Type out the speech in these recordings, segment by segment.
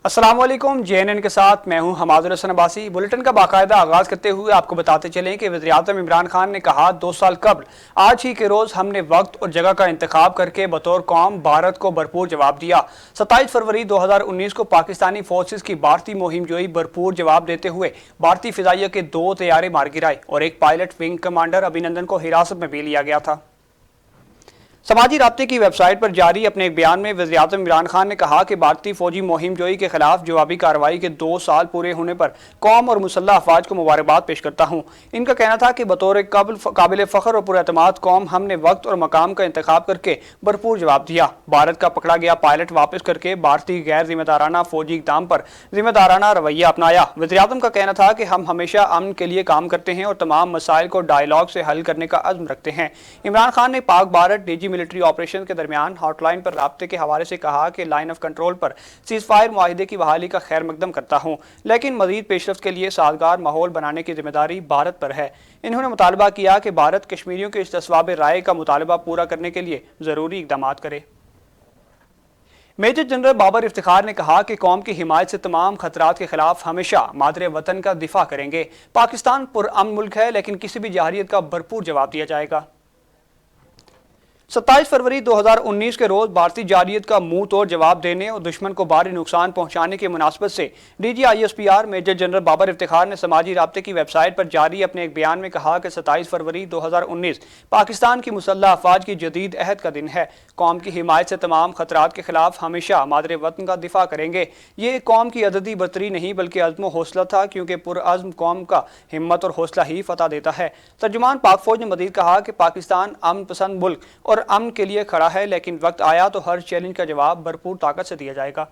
अस्सलाम वालेकुम। JNN के साथ मैं हूं हमादुल हसन अब्बासी। बुलेटिन का बाकायदा आगाज करते हुए आपको बताते चलें कि वज़ीर-ए-आज़म इमरान खान ने कहा 2 साल कबल आज ही के रोज़ हमने वक्त और जगह का इंतखाब करके बतौर कौम भारत को भरपूर जवाब दिया। 27 फरवरी 2019 को पाकिस्तानी फोर्सेस की भारतीय मुहिम जोई भरपूर जवाब देते हुए भारतीय फिजाइया के 2 तैयारे मार गिराए और एक पायलट विंग कमांडर अभिनंदन को हिरासत में भी लिया गया था। समाजी राब्ते की वेबसाइट पर जारी अपने एक बयान में वज़ीर-ए-आज़म इमरान खान ने कहा कि भारतीय फौजी मुहिम जोई के खिलाफ जवाबी कार्रवाई के 2 साल पूरे होने पर कौम और मुसल्लह अफवाज को मुबारकबाद पेश करता हूँ। इनका कहना था कि बतौर काबिल फ़ख्र और पुरएतमाद कौम हमने वक्त और मकाम का इंतखाब करके भरपूर जवाब दिया। भारत का पकड़ा गया पायलट वापस करके भारतीय गैर जिम्मेदाराना फौजी इक़दाम पर जिम्मेदाराना रवैया अपनाया। वज़ीर-ए-आज़म का कहना था कि हम हमेशा अमन के लिए काम करते हैं और तमाम मसाइल को डायलॉग से हल करने का अज़्म रखते हैं। इमरान खान ने Pak Bharat DG military operation के दरमियान हॉटलाइन पर राब्ते के हवाले से कहा कि लाइन ऑफ कंट्रोल पर सीज़फायर मुआहिदे की बहाली का खैर मकदम करता हूँ, लेकिन मजीद पेशरफ्त के लिए साजगार माहौल बनाने की जिम्मेदारी भारत पर है। इन्होंने मुतालबा किया कि भारत कश्मीरियों के इस्तिस्वाब राय का मुतालबा पूरा करने के लिए ज़रूरी इक़दाम करे। मेजर जनरल बाबर इफ्तिखार ने कहा कि कौम की हिमायत से तमाम खतरात के खिलाफ हमेशा मादरे वतन का दिफा करेंगे। पाकिस्तान पुरअमन मुल्क है, लेकिन किसी भी जाहिरियत का भरपूर जवाब दिया जाएगा। 27 फरवरी 2019 के रोज भारतीय जारियत का मुंह तोड़ जवाब देने और दुश्मन को भारी नुकसान पहुंचाने की मुनासबत से DGISPR major general Babar Iftikhar ने समाजी राब्ते की वेबसाइट पर जारी अपने एक बयान में कहा कि 27 फरवरी 2019 पाकिस्तान की मुसल्लह अफवाज की जदीद अहद का दिन है। कौम की हिमायत से तमाम खतरात के खिलाफ हमेशा मादरे वतन का दिफा करेंगे। ये कौम की अददी बरतरी नहीं बल्कि अज़्म हौसला था, क्योंकि पुरअज़्म कौम का हिम्मत और हौसला ही फतह देता है। तर्जुमान पाक फौज ने मजीद कहा कि पाकिस्तान अमन पसंद मुल्क और अमन के लिए खड़ा है, लेकिन वक्त आया तो हर चैलेंज का जवाब भरपूर ताकत से दिया जाएगा।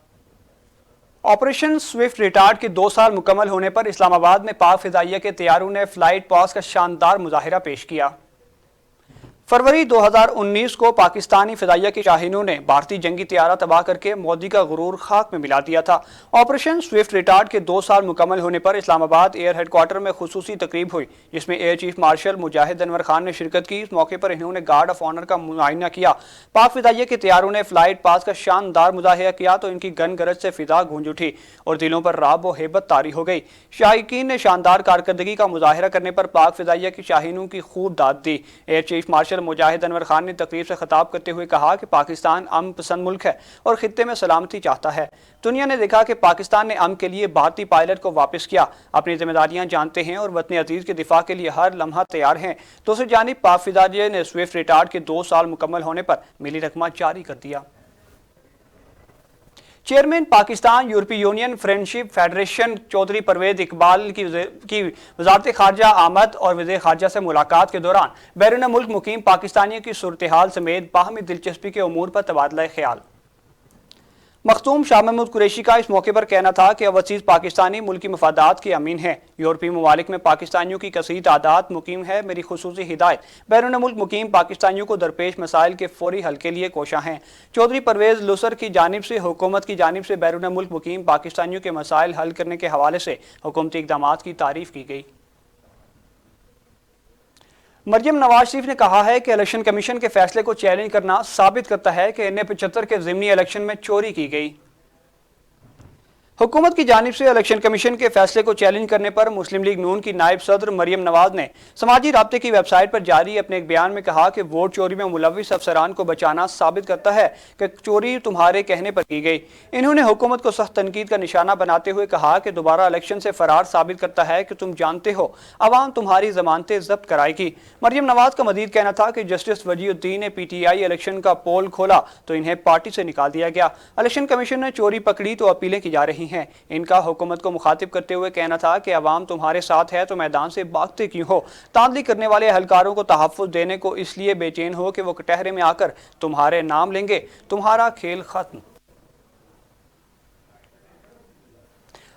ऑपरेशन स्विफ्ट रिटार्ड के 2 साल मुकम्मल होने पर इस्लामाबाद में पाक फिजाइया के तैयारों ने फ्लाइट पास का शानदार मुजाहिरा पेश किया। फरवरी 2019 को पाकिस्तानी फिजाइया के शाहीनों ने भारतीय जंगी तैयारा तबाह करके मोदी का गुरूर खाक में मिला दिया था। ऑपरेशन स्विफ्ट रिटार्ड के 2 साल मुकम्मल होने पर इस्लामाबाद एयर हेडक्वार्टर में खुसूसी तकरीब हुई, जिसमें एयर चीफ मार्शल मुजाहिद अनवर खान ने शिरकत की। इस मौके पर इन्होंने गार्ड ऑफ ऑनर का मुआयना किया। पाक फिजाइया के तैयारों ने फ्लाइट पास का शानदार मुजाहिरा किया तो इनकी गन गरज से फिजा गूंज उठी और दिलों पर राब व हेबत तारी हो गई। शायकीन ने शानदार कारकर्दगी का मुजाहिरा करने पर पाक फिजाइया के शाहीनों की खूब दाद दी। एयर चीफ मार्शल मुजाहिद अनवर खान ने तकरीब से खिताब करते हुए कहा कि पाकिस्तान अमन पसंद मुल्क है और खित्ते में सलामती चाहता है। दुनिया ने देखा कि पाकिस्तान ने अमन के लिए भारतीय पायलट को वापस किया। अपनी जिम्मेदारियां जानते हैं और वतन अजीज के दिफा के लिए हर लम्हा तैयार हैं। दूसरी जानिब पाक फिजाइया ने स्विफ्ट रिटार्ड के 2 साल मुकम्मल होने पर मिली रकमा जारी कर दिया। चेयरमैन पाकिस्तान यूरोपीय union friendship federation Chaudhry Parvez Iqbal की वजारत खारजा आमद और वज़ीर खारजा से मुलाकात के दौरान बैरून मुल्क मुकीम पाकिस्तानियों की सूरत हाल समेत बाहमी दिलचस्पी के उमूर पर तबादला ख्याल। मखदूम शाह महमूद कुरैशी का इस मौके पर कहना था कि ओवरसीज पाकिस्तानी मुल्की मफादात के अमीन हैं। यूरोपीय ममालिक में पाकिस्तानियों की कसीर तादाद मुकीम है। मेरी खुसूसी हिदायत बैरून मुल्क मुकीम पाकिस्तानियों को दरपेश मसाइल के फौरी हल के लिए कोशा हैं। चौधरी परवेज लुसर की जानिब से हुकूमत की जानिब से बैरून मुल्क मुकीम पाकिस्तानियों के मसाइल हल करने के हवाले से हुकूमती इक़दामात की तारीफ की गई। मरियम नवाज शरीफ ने कहा है कि इलेक्शन कमीशन के फैसले को चैलेंज करना साबित करता है कि NA-75 के ज़िमनी इलेक्शन में चोरी की गई। हुकूमत की जानिब से इलेक्शन कमीशन के फैसले को चैलेंज करने पर मुस्लिम लीग नून की नायब सदर मरियम नवाज ने समाजी राब्ते की वेबसाइट पर जारी अपने एक बयान में कहा कि वोट चोरी में मुलविस अफसरान को बचाना साबित करता है कि चोरी तुम्हारे कहने पर की गई। इन्होंने हुकूमत को सख्त तनकीद का निशाना बनाते हुए कहा कि दोबारा इलेक्शन से फरार साबित करता है कि तुम जानते हो अवाम तुम्हारी जमानतें जब्त कराएगी। मरियम नवाज का मजीद कहना था कि जस्टिस वजीउद्दीन ने PTI इलेक्शन का पोल खोला तो इन्हें पार्टी से निकाल दिया गया। इलेक्शन कमीशन ने चोरी पकड़ी तो अपीलें की जा रही हैं। इनका हुकूमत को मुखातिब करते हुए कहना था कि अवाम तुम्हारे साथ है तो मैदान से भागते क्यों हो। तांदली करने वाले अहलकारों को तहफ़्फ़ुज़ देने को इसलिए बेचैन हो कि वो कटहरे में आकर तुम्हारे नाम लेंगे। तुम्हारा खेल खत्म।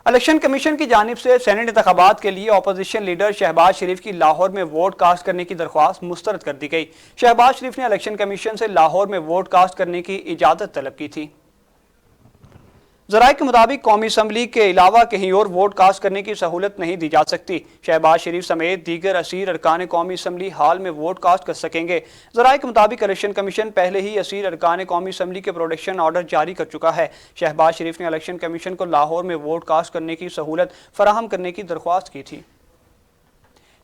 इलेक्शन कमीशन की जानिब से सेनेट इंतखाबात के लिए अपोजिशन लीडर शहबाज शरीफ की लाहौर में वोट कास्ट करने की दरख्वास्त मुस्तरद कर दी गई। शहबाज शरीफ ने इलेक्शन कमीशन से लाहौर में वोट कास्ट करने की इजाज़त तलब की थी। ذرائع کے مطابق قومی اسمبلی کے علاوہ کہیں اور ووٹ کاسٹ کرنے کی سہولت نہیں دی جا سکتی۔ شہباز شریف سمیت دیگر اسیر ارکان قومی اسمبلی ہال میں ووٹ کاسٹ کر سکیں گے۔ ذرائع کے مطابق الیکشن کمیشن پہلے ہی اسیر ارکان قومی اسمبلی کے پروٹیکشن آرڈر جاری کر چکا ہے۔ شہباز شریف نے الیکشن کمیشن کو لاہور میں ووٹ کاسٹ کرنے کی سہولت فراہم کرنے کی درخواست کی تھی۔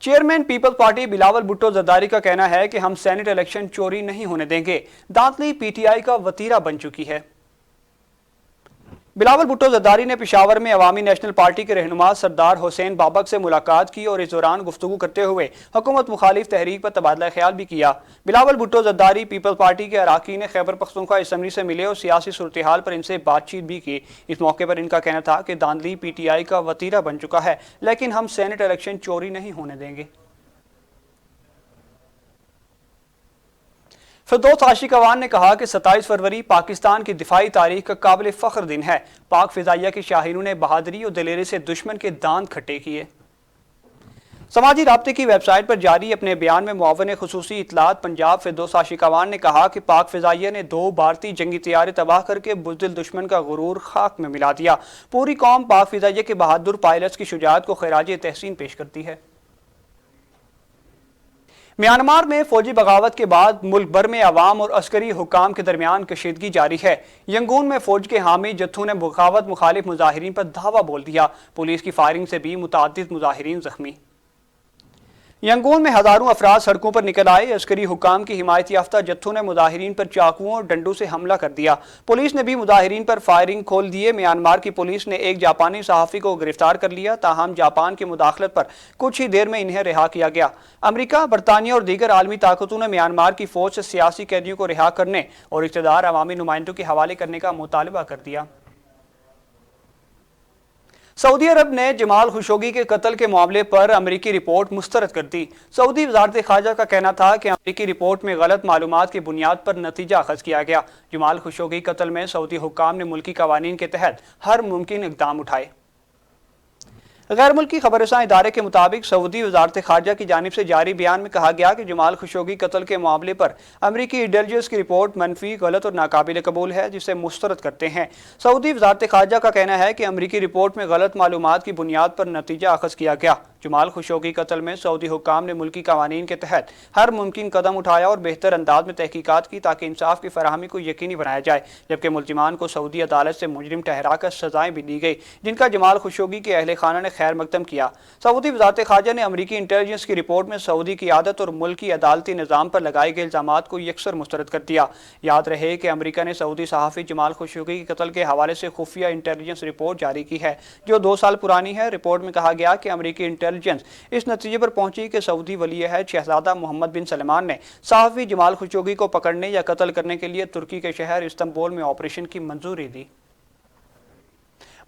چیئرمین پیپلز پارٹی بلاول بھٹو زرداری کا کہنا ہے کہ ہم سینٹ الیکشن چوری نہیں ہونے دیں گے۔ دانتلی پی ٹی آئی کا وتیرہ بن چکی ہے۔ بلاول بھٹو زرداری نے پشاور میں عوامی نیشنل پارٹی کے رہنما سردار حسین بابک سے ملاقات کی اور اس دوران گفتگو کرتے ہوئے حکومت مخالف تحریک پر تبادلہ خیال بھی کیا۔ بلاول بھٹو زرداری پیپلز پارٹی کے اراکین خیبر پختونخوا اسمبلی سے ملے اور سیاسی صورتحال پر ان سے بات چیت بھی کی۔ اس موقع پر ان کا کہنا تھا کہ داندلی پی ٹی آئی کا وتیرہ بن چکا ہے، لیکن ہم سینٹ الیکشن چوری نہیں ہونے دیں گے۔ فردوس عاشق اوان نے کہا کہ 27 فروری پاکستان کی دفاعی تاریخ کا قابل فخر دن ہے۔ پاک فضائیہ کے شاہینوں نے بہادری اور دلیری سے دشمن کے دانت کھٹے کیے۔ سماجی رابطے کی ویب سائٹ پر جاری اپنے بیان میں معاون خصوصی اطلاعات پنجاب فردوس عاشق اوان نے کہا کہ پاک فضائیہ نے 2 بھارتی جنگی طیارے تباہ کر کے بزدل دشمن کا غرور خاک میں ملا دیا۔ پوری قوم پاک فضائیہ کے بہادر پائلٹس کی شجاعت کو خراج تحسین پیش کرتی ہے۔ میانمار میں فوجی بغاوت کے بعد ملک بھر میں عوام اور عسکری حکام کے درمیان کشیدگی جاری ہے۔ ینگون میں فوج کے حامی جتھوں نے بغاوت مخالف مظاہرین پر دھاوا بول دیا۔ پولیس کی فائرنگ سے بھی متعدد مظاہرین زخمی۔ ینگون میں ہزاروں افراد سڑکوں پر نکل آئے۔ عسکری حکام کی حمایت یافتہ جتھوں نے مظاہرین پر چاقوؤں اور ڈنڈوں سے حملہ کر دیا۔ پولیس نے بھی مظاہرین پر فائرنگ کھول دیے۔ میانمار کی پولیس نے ایک جاپانی صحافی کو گرفتار کر لیا، تاہم جاپان کی مداخلت پر کچھ ہی دیر میں انہیں رہا کیا گیا۔ امریکہ، برطانیہ اور دیگر عالمی طاقتوں نے میانمار کی فوج سے سیاسی قیدیوں کو رہا کرنے اور اقتدار عوامی نمائندوں کے حوالے کرنے کا مطالبہ کر دیا۔ سعودی عرب نے جمال خشوگی کے قتل کے معاملے پر امریکی رپورٹ مسترد کر دی۔ سعودی وزارت خارجہ کا کہنا تھا کہ امریکی رپورٹ میں غلط معلومات کی بنیاد پر نتیجہ اخذ کیا گیا۔ جمال خشوگی قتل میں سعودی حکام نے ملکی قوانین کے تحت ہر ممکن اقدام اٹھائے۔ غیر ملکی خبر رساں ادارے کے مطابق سعودی وزارت خارجہ کی جانب سے جاری بیان میں کہا گیا کہ جمال خشوگی قتل کے معاملے پر امریکی انٹیلیجنس کی رپورٹ منفی، غلط اور ناقابل قبول ہے، جسے مسترد کرتے ہیں۔ سعودی وزارت خارجہ کا کہنا ہے کہ امریکی رپورٹ میں غلط معلومات کی بنیاد پر نتیجہ اخذ کیا گیا۔ جمال خشوگی قتل میں سعودی حکام نے ملکی قوانین کے تحت ہر ممکن قدم اٹھایا اور بہتر انداز میں تحقیقات کی تاکہ انصاف کی فراہمی کو یقینی بنایا جائے، جبکہ ملزمان کو سعودی عدالت سے مجرم ٹھہرا کر سزائیں بھی دی گئی، جن کا جمال خشوگی کے اہل خانہ نے خیر مقدم کیا۔ سعودی وزارت خارجہ نے امریکی انٹیلیجنس کی رپورٹ میں سعودی قیادت اور ملکی عدالتی نظام پر لگائے گئے الزامات کو یکسر مسترد کر دیا۔ یاد رہے کہ امریکہ نے سعودی صحافی جمال خشوگی کے قتل کے حوالے سے خفیہ انٹیلیجنس رپورٹ جاری کی ہے، جو 2 سال پرانی ہے۔ رپورٹ میں کہا گیا کہ امریکی انٹیلیجنس اس نتیجے پر پہنچی کہ سعودی ولی عہد شہزادہ محمد بن سلمان نے صحافی جمال خشوگی کو پکڑنے یا قتل کرنے کے لیے ترکی کے شہر استنبول میں آپریشن کی منظوری دی۔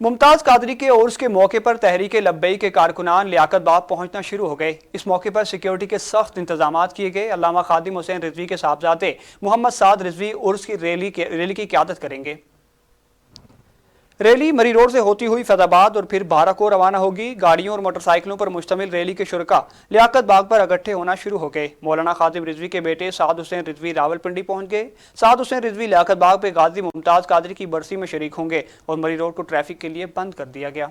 ممتاز قادری کے عرس کے موقع پر تحریک لبیک کے کارکنان لیاقت باغ پہنچنا شروع ہو گئے۔ اس موقع پر سیکیورٹی کے سخت انتظامات کیے گئے۔ علامہ خادم حسین رضوی کے صاحبزادے محمد سعد رضوی عرس کی ریلی کی قیادت کریں گے۔ ریلی مری روڈ سے ہوتی ہوئی فیض آباد اور پھر بہارا کو روانہ ہوگی۔ گاڑیوں اور موٹر سائیکلوں پر مشتمل ریلی کے شرکاء لیاقت باغ پر اکٹھے ہونا شروع ہو گئے۔ مولانا خادم رضوی کے بیٹے سعد حسین رضوی راولپنڈی پہنچ گئے۔ سعد حسین رضوی لیاقت باغ پہ غازی ممتاز قادری کی برسی میں شریک ہوں گے اور مری روڈ کو ٹریفک کے لیے بند کر دیا گیا۔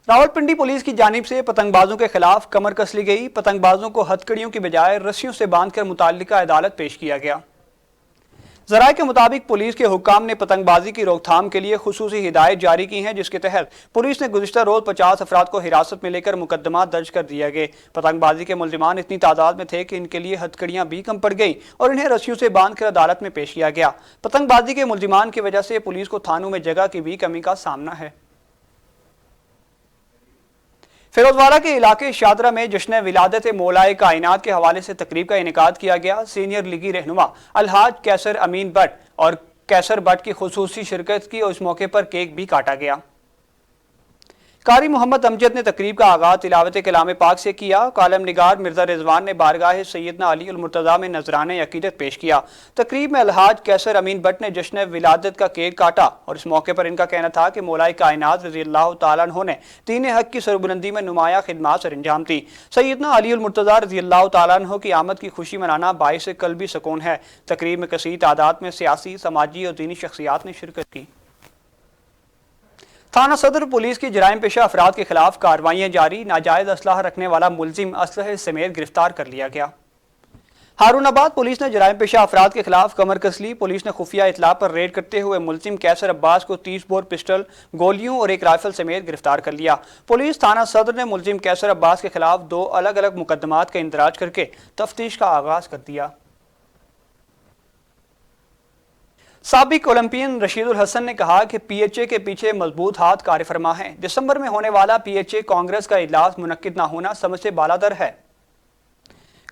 راولپنڈی پولیس کی جانب سے پتنگ بازوں کے خلاف کمر کس لی گئی۔ پتنگ بازوں کو ہتھکڑیوں کی بجائے رسیوں سے باندھ کر متعلقہ عدالت پیش کیا گیا۔ ذرائع کے مطابق پولیس کے حکام نے پتنگ بازی کی روک تھام کے لیے خصوصی ہدایت جاری کی ہیں، جس کے تحت پولیس نے گزشتہ روز 50 افراد کو حراست میں لے کر مقدمات درج کر دیا گئے۔ پتنگ بازی کے ملزمان اتنی تعداد میں تھے کہ ان کے لیے ہتھکڑیاں بھی کم پڑ گئیں اور انہیں رسیوں سے باندھ کر عدالت میں پیش کیا گیا۔ پتنگ بازی کے ملزمان کی وجہ سے پولیس کو تھانوں میں جگہ کی بھی کمی کا سامنا ہے۔ فیروزوارہ کے علاقے شادرہ میں جشن ولادت مولائے کائنات کے حوالے سے تقریب کا انعقاد کیا گیا۔ سینئر لیگی رہنما الحاج کیسر امین بٹ اور کیسر بٹ کی خصوصی شرکت کی اور اس موقع پر کیک بھی کاٹا گیا۔ कारी मोहम्मद अमजद ने तकरीब का आगाज तिलावत कलाम पाक से किया। कालम निगार मिर्जा रिजवान ने बारगाह सैयदना अली अल मुर्तज़ा में नजराने अकीदत पेश किया। तकरीब में अलहाज कैसर अमीन भट्ट ने जश्न विलादत का केक काटा और इस मौके पर इनका कहना था कि मौलाए कायनात रज़ी अल्लाह तआला अन्हु ने दीन हक की सरबुलंदी में नुमाया खिदमात सर अंजाम दी। सैयदना अली अल मुर्तज़ा रज़ी अल्लाह तआला अन्हु की आमद की खुशी मनाना बाइस कल्बी सुकून है। तकरीब में कसीर तादाद में सियासी, समाजी और दीनी शख्सियात ने शिरकत की। थाना सदर पुलिस की जराइम पेशा अफराद के खिलाफ कार्रवाइयां जारी। नाजायज असलाह रखने वाला मुलजिम असलहे समेत गिरफ्तार कर लिया गया। हारूनाबाद पुलिस ने जराइम पेशा अफराद के खिलाफ कमर कस ली। पुलिस ने खुफिया इतला पर रेड करते हुए मुलजिम कैसर अब्बास को 30 बोर पिस्टल, गोलियों और एक राइफल समेत गिरफ्तार कर लिया। पुलिस थाना सदर ने मुलजिम कैसर अब्बास के खिलाफ 2 अलग अलग मुकदमात का इंदराज करके तफ्तीश का आगाज कर दिया। साबिक ओलंपियन रशीदुल हसन ने कहा कि पीएचए के पीछे मजबूत हाथ कार्यफरमा है। दिसंबर में होने वाला पीएचए कांग्रेस का इजलास मुनक्किद न होना समझ से बालातर है।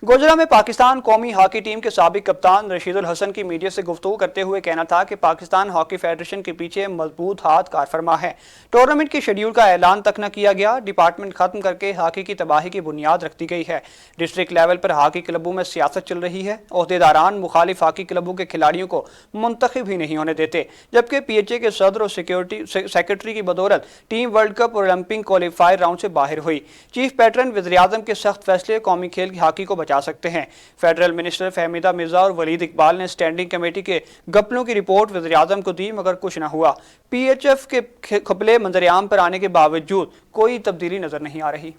गोजरा में पाकिस्तान कौमी हॉकी टीम के साबिक कप्तान रशीदुल हसन की मीडिया से गुफ्तगू करते हुए कहना था कि पाकिस्तान हॉकी फेडरेशन के पीछे मजबूत हाथ कारफरमा है। टूर्नामेंट के शेड्यूल का ऐलान तक न किया गया। डिपार्टमेंट खत्म करके हॉकी की तबाही की बुनियाद रख दी गई है। डिस्ट्रिक्ट लेवल पर हॉकी क्लबों में सियासत चल रही है। ओहदेदारान मुखालिफ हॉकी क्लबों के खिलाड़ियों को मुंतखब ही नहीं होने देते, जबकि पीएचए के सदर और सेक्रेटरी की बदौलत टीम वर्ल्ड कप और ओलंपिक क्वालिफायर राउंड से बाहर हुई। चीफ पैटर्न वज़ीर-ए-आज़म के सख्त फैसले कौमी खेल की हॉकी को बचा सकते हैं। फेडरल मिनिस्टर फहमीदा मिर्जा और वलीद इकबाल ने स्टैंडिंग कमेटी के गपलों की रिपोर्ट वज़ीर-ए-आज़म को दी, मगर कुछ न हुआ। पीएचएफ के खपले मंजर-ए-आम पर आने के बावजूद कोई तब्दीली नजर नहीं आ रही।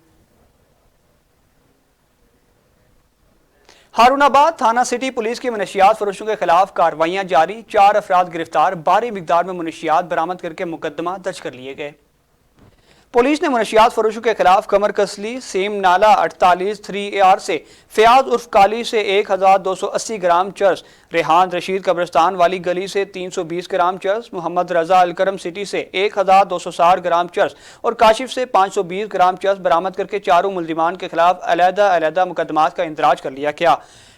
हारूनाबाद थाना सिटी पुलिस की मनशियात फरोशों के खिलाफ कार्रवाइयां जारी। 4 अफराद गिरफ्तार, भारी मिकदार में मनशियात बरामद करके मुकदमा दर्ज कर लिए गए। पुलिस ने मनशियात फरोशों के खिलाफ कमर कस ली। सेम नाला 48 3AR से फयाज उर्फ काली से 1280 ग्राम चर्स, रेहान रशीद कब्रिस्तान वाली गली से 320 ग्राम चर्स, मोहम्मद रजा अलकरम सिटी से 1260 ग्राम चर्स और काशिफ से 520 ग्राम चर्स बरामद करके चारों मुल्जिमान के खिलाफ अलहदा मुकदमात का इंदराज कर लिया गया।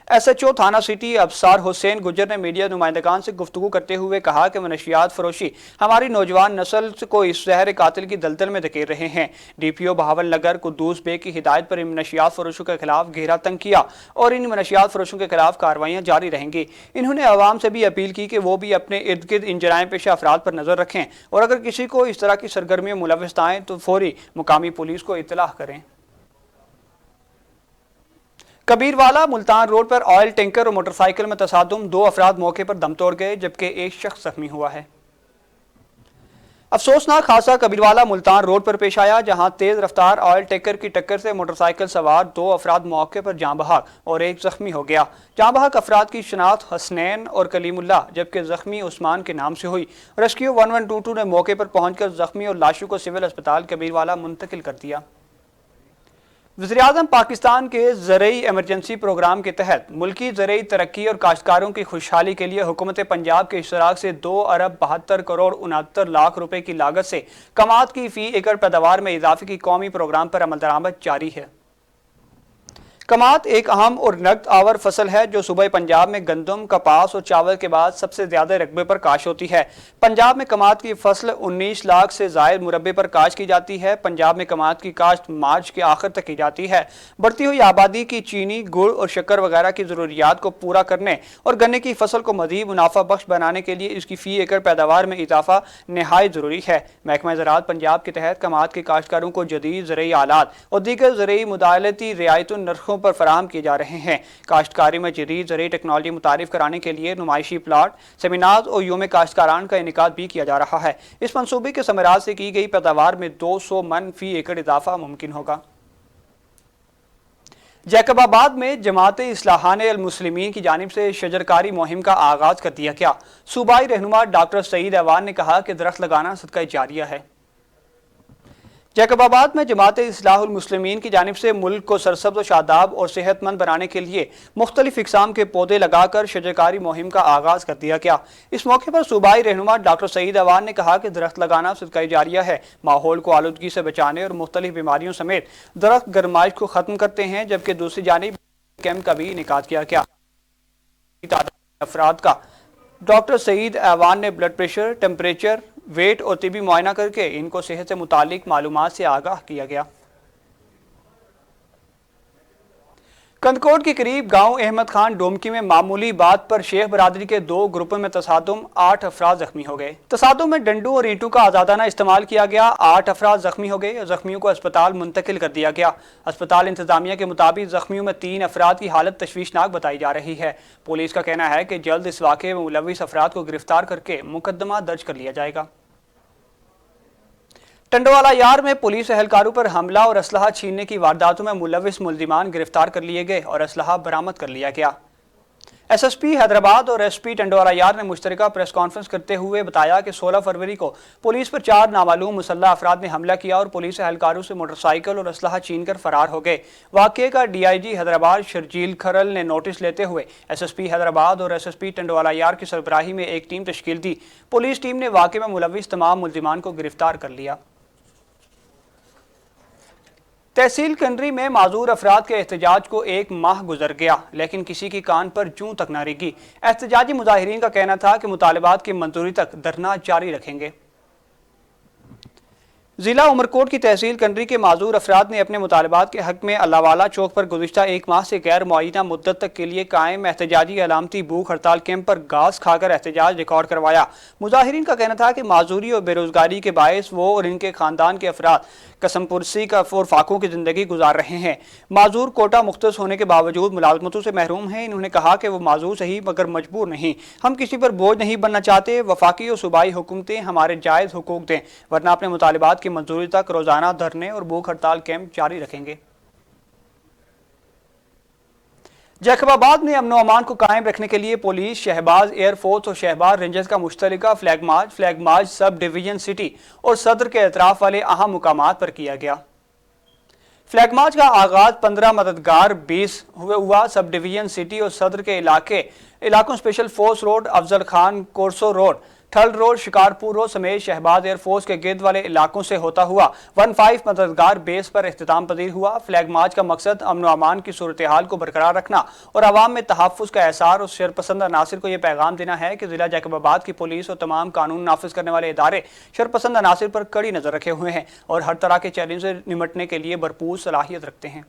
SHO थाना सिटी अफसार हुसैन गुजर ने मीडिया नुमाइंदगान से गुफ्तगू करते हुए कहा कि मनशियात फरोशी हमारी नौजवान नस्ल को इस जहर कातिल की दलदल में धकेल रहे हैं। DPO बहावल नगर कुद्दूस बेग की हिदायत पर इन मनशियात फरोशों के खिलाफ घेरा तंग किया और इन मनशियात फरोशों के खिलाफ कार्रवाइयां जारी रहेंगी। इन्होंने आवाम से भी अपील की कि वो भी अपने इर्द गिर्द इन जराइम पेशा अफराद पर नजर रखें और अगर किसी को इस तरह की सरगर्मियों मुलविस आएँ तो फौरी मुकामी पुलिस को इत्तलाह करें। कबीरवाला मुल्तान रोड पर ऑयल टैंकर और मोटरसाइकिल में तसादुम, 2 अफराद मौके पर दम तोड़ गए जबकि एक शख्स जख्मी हुआ है। अफसोसनाक हादसा कबीरवाला मुल्तान रोड पर पेश आया, जहां तेज रफ्तार ऑयल टैंकर की टक्कर से मोटरसाइकिल सवार 2 अफराद मौके पर जाँ बहक और एक जख्मी हो गया। जाँ बहक अफराद की शनाख्त हसनैन और कलीमुल्लाह जबकि जख्मी उस्मान के नाम से हुई। रेस्क्यू 1122 ने मौके पर पहुंचकर जख्मी और लाशों को सिविल अस्पताल कबीरवाला मुंतकिल कर दिया। वज़ीर-ए-आज़म पाकिस्तान के ज़रई एमरजेंसी प्रोग्राम के तहत मुल्की ज़रई तरक्की और काश्तकारों की खुशहाली के लिए हुकूमत पंजाब के इश्तराक से 2 अरब 72 करोड़ 69 लाख रुपए की लागत से कमात की फी एकड़ पैदावार में इजाफे की कौमी प्रोग्राम पर अमल दरामद जारी है। कमात एक अहम और नकद आवर फसल है जो सूबे पंजाब में गंदम, कपास और चावल के बाद सबसे ज्यादा रकबे पर काश होती है। पंजाब में कमात की फसल 19 लाख से जायद मुरब्बे पर काश की जाती है। पंजाब में कमात की काश्त मार्च के आखिर तक की जाती है। बढ़ती हुई आबादी की चीनी, गुड़ और शक्कर वगैरह की जरूरियात को पूरा करने और गन्ने की फसल को मजीद मुनाफा बख्श बनाने के लिए इसकी फी एकड़ पैदावार में इजाफा नहायत जरूरी है। महकमा ज़राअत पंजाब के तहत कमात के काश्तकारों को जदीद ज़रई आलात और दीगर ज़रई मुदालती रियायतुन नरखों पर फराहम किए जा रहे हैं। काश्तकारी में जदीद ज़रई टेक्नोलॉजी मुतारिफ कराने के लिए नुमाइशी प्लाट, सेमिनार और योम काश्तकारान का इनेकाद भी किया जा रहा है। इस मंसूबे के समरात से की गई पैदावार में 200 मन फी एकड़ इजाफा मुमकिन होगा। जैकबाबाद में जमात-ए इस्लाहाने अल मुस्लिमीन की जानिब से शजरकारी मुहिम का आगाज कर दिया गया। सूबाई रहनुमा डॉक्टर सईद ऐवान ने कहा कि दरख्त लगाना सदका जारिया है। जैकबाबाद में जमात-ए इस्लाहुल मुस्लिमीन की जानिब से मुल्क को सरसब्ज़ व शादाब और सेहतमंद बनाने के लिए मुख्तलिफ इक़साम के पौधे लगाकर शजरकारी मुहिम का आगाज़ कर दिया गया। इस मौके पर सूबाई रहनुमा डॉक्टर सईद ऐवान ने कहा कि दरख्त लगाना सदका जारिया है, माहौल को आलूदगी से बचाने और मुख्तलिफ बीमारियों समेत दरख्त गरमाइश को ख़त्म करते हैं। जबकि दूसरी जानिब कैंप का भी इनेकाद किया गया। अफराद का डॉक्टर सईद ऐवान ने ब्लड प्रेशर, टेम्परेचर वेट और तिबी मुआयना करके इनको सेहत से मुतालिक मालूमात से आगाह किया गया। कंदकोट के करीब गांव अहमद खान डोमकी में मामूली बात पर शेख बरादरी के 2 ग्रुपों में तसादुम, 8 अफराद जख्मी हो गए। तसादुम में डंडू और ईंटों का आजादाना इस्तेमाल किया गया। 8 अफराद जख्मी हो गए। जख्मियों को अस्पताल मुंतकिल कर दिया गया। अस्पताल इंतजामिया के मुताबिक जख्मियों में 3 अफराद की हालत तशवीशनाक बताई जा रही है। पुलिस का कहना है कि जल्द इस वाक़े में मुलविस अफराद को गिरफ्तार करके मुकदमा दर्ज कर लिया जाएगा। टंडोवाला यार में पुलिस एहलकारों पर हमला और असलहा छीनने की वारदातों में मुलविस मुल्जिमान गिरफ्तार कर लिए गए और असलहा बरामद कर लिया गया। एसएसपी हैदराबाद और एसपी टंडोवाला यार ने मुश्तरका प्रेस कॉन्फ्रेंस करते हुए बताया कि 16 फरवरी को पुलिस पर 4 नामालूम मुसल्लह अफराद ने हमला किया और पुलिस एहलकारों से मोटरसाइकिल और असलहा छीन कर फरार हो गए। वाक़े का DIG हैदराबाद शर्जील खरल ने नोटिस लेते हुए SSP हैदराबाद और SSP टंडोवाला यार की सरबराही में एक टीम तश्कील दी। पुलिस टीम ने वाक़े में मुलविस तमाम मुल्जिमान को गिरफ्तार कर लिया। तहसील कंडरी में माजूर अफराद के एहतजाज को 1 माह गुजर गया, लेकिन किसी की कान पर जूं तक न रेंगी। एहतजाजी मुजाहिरीन का कहना था कि मुतालिबात की मंजूरी तक धरना जारी रखेंगे। जिला उमरकोट की तहसील कंडरी के माजूर अफराद ने अपने मुतालिबात के हक में अल्लाहवाला चौक पर गुज़िश्ता 1 माह से गैर मुअय्यना मुद्दत तक के लिए कायम एहतजाजी अलामती भूख हड़ताल कैंप पर घास खाकर एहतजाज रिकॉर्ड करवाया। मुजाहिरीन का कहना था कि माजूरी और बेरोजगारी के बायस वो और इनके खानदान के अफराद कसमपुरसी का और फाकों की जिंदगी गुजार रहे हैं। माजूर कोटा मुख्तस होने के बावजूद मुलाजमतों से महरूम हैं। इन्होंने कहा कि वो माजूर सही मगर मजबूर नहीं। हम किसी पर बोझ नहीं बनना चाहते। वफाकी और सूबाई हुकूमतें हमारे जायज़ हुकूक दें, वरना अपने मुतालिबात की मंजूरी तक रोजाना धरने और भूख हड़ताल कैंप जारी रखेंगे। जैकबाबाद में अमन अमान को कायम रखने के लिए पुलिस, शहबाज एयरफोर्स और शहबाज रेंजर्स का मुश्तरका flag march sub division city और सदर के अतराफ वाले अहम मुकामात पर किया गया। फ्लैग मार्च का आगाज 15 मददगार 20 हुआ। सब डिवीजन सिटी और सदर के इलाकों special force road, Afzal Khan कोरसो road, Thal road, Shikarpur road समेत शहबाज एयरफोर्स के गिर्द वाले इलाकों से होता हुआ 15 मददगार बेस पर इख्तिताम पजीर हुआ। फ्लैग मार्च का मकसद अमन अमान की सूरत हाल को बरकरार रखना और आवाम में तहफ़्फ़ुज़ का एहसास और शरपसंद अनासिर को यह पैगाम देना है कि जिला जैकबाबाद की पुलिस और तमाम कानून नाफिज करने वाले इदारे शरपसंद अनासिर पर कड़ी नज़र रखे हुए हैं और हर तरह के चैलेंज से निमटने के लिए भरपूर सलाहियत रखते हैं।